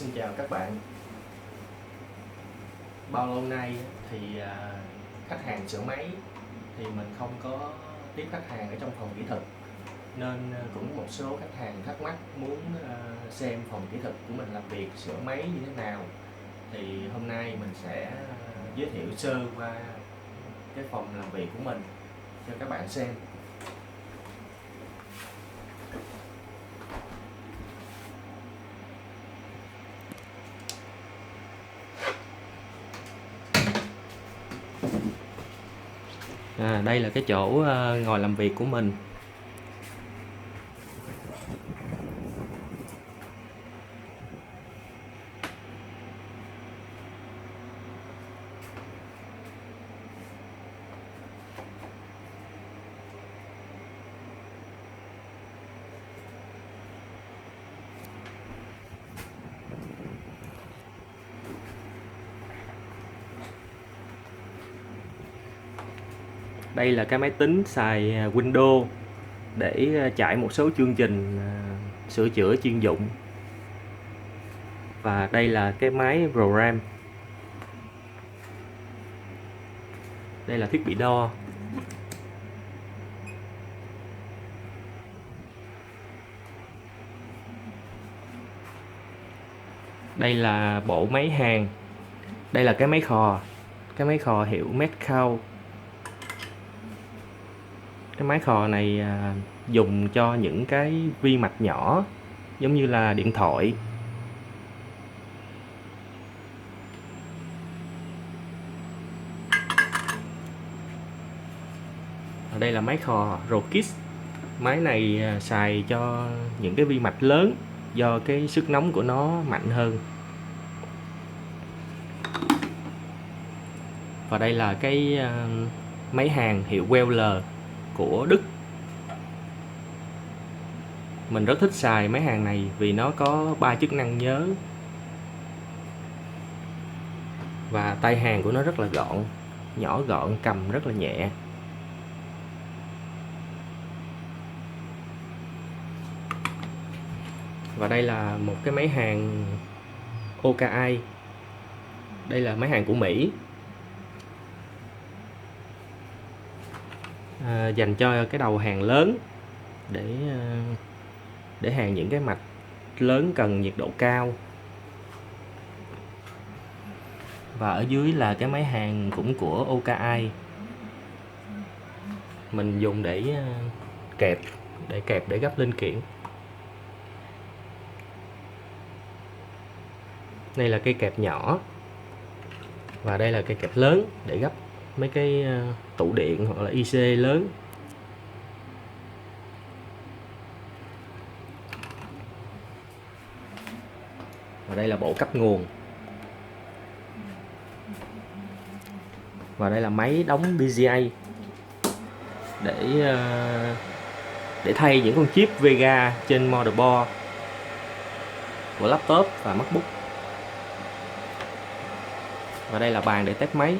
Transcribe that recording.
Xin chào các bạn. Bao lâu nay thì khách hàng sửa máy thì mình không có tiếp khách hàng ở trong phòng kỹ thuật, nên cũng một số khách hàng thắc mắc muốn xem phòng kỹ thuật của mình làm việc sửa máy như thế nào. Thì hôm nay mình sẽ giới thiệu sơ qua cái phòng làm việc của mình cho các bạn xem. Đây là cái chỗ ngồi làm việc của mình. Đây là cái máy tính xài Windows để chạy một số chương trình sửa chữa chuyên dụng. Và đây là cái máy program. Đây là thiết bị đo. Đây là bộ máy hàng. Đây là cái máy kho. Cái máy kho hiệu Macbook. Cái máy kho này dùng cho những cái vi mạch nhỏ giống như là điện thoại. Ở đây là máy kho Rokis. Máy này xài cho những cái vi mạch lớn do cái sức nóng của nó mạnh hơn. Và đây là cái máy hàng hiệu Weller của Đức. Mình rất thích xài máy hàng này vì nó có 3 chức năng nhớ. Và tay hàng của nó rất là gọn, nhỏ gọn, cầm rất là nhẹ. Và đây là một cái máy hàng OKI. Đây là máy hàng của Mỹ. Dành cho cái đầu hàng lớn để hàng những cái mạch lớn cần nhiệt độ cao. Và ở dưới là cái máy hàng cũng của OKI. Mình dùng để kẹp để gấp linh kiện. Đây là cây kẹp nhỏ. Và đây là cây kẹp lớn để gấp mấy cái tủ điện hoặc là IC lớn. Và đây là bộ cấp nguồn. Và đây là máy đóng BGA để thay những con chip Vega trên motherboard của laptop và Macbook. Và đây là bàn để test máy.